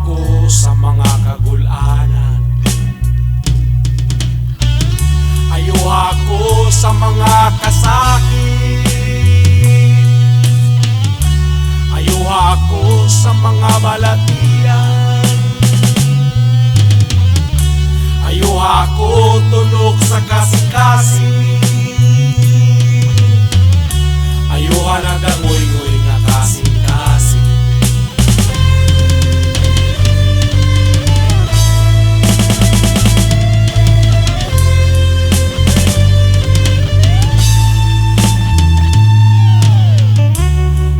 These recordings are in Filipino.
ako sa mga kagulanan. Ayaw ako sa mga kasakit. Ayaw ako sa mga balatian. Ayaw ako tunok sa kasing-kasing. Ayaw na dangoy-ngoy nga kasing-kasing.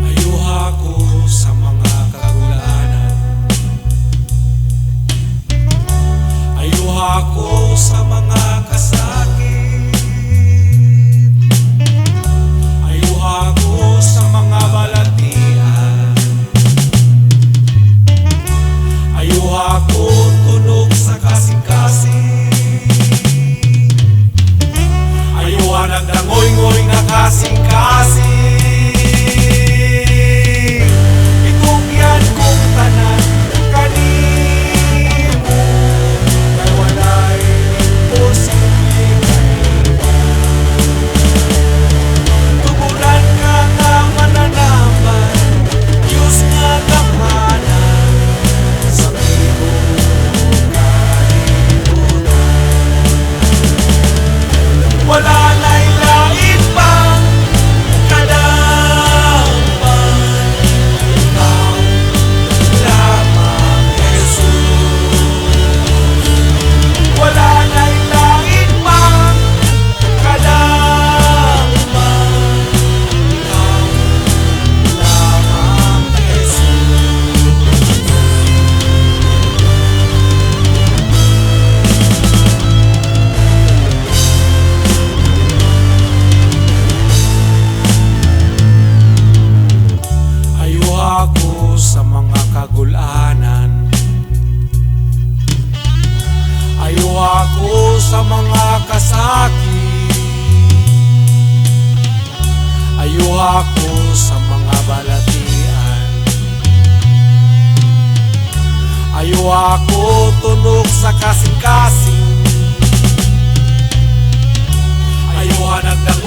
Ayaw ako sa mga kagulanan. Ayaw ako sa mga kasakit. Ayaw ako sa mga balatian. Ayaw ako tunog sa kasing-kasing. Ayaw nagdangoy-ngoy nga kasing-kasing. Itugyan kong tanan kanimo, kay walay posible kanimo. Tugunan ka nga mananaman, Diyos nga gamanan, sa tibok kalibutan. Wala na'y lain pang kadampan, ikaw lamang, Jesus. Wala na'y lain pang kadampan, ikaw lamang, Jesus. Ayaw ako sa mga kagulanan. Ayaw ako sa mga kasakit. Ayaw ako sa mga balatian. Ayaw ako tunog sa kasing-kasing. Ayaw nagdangoy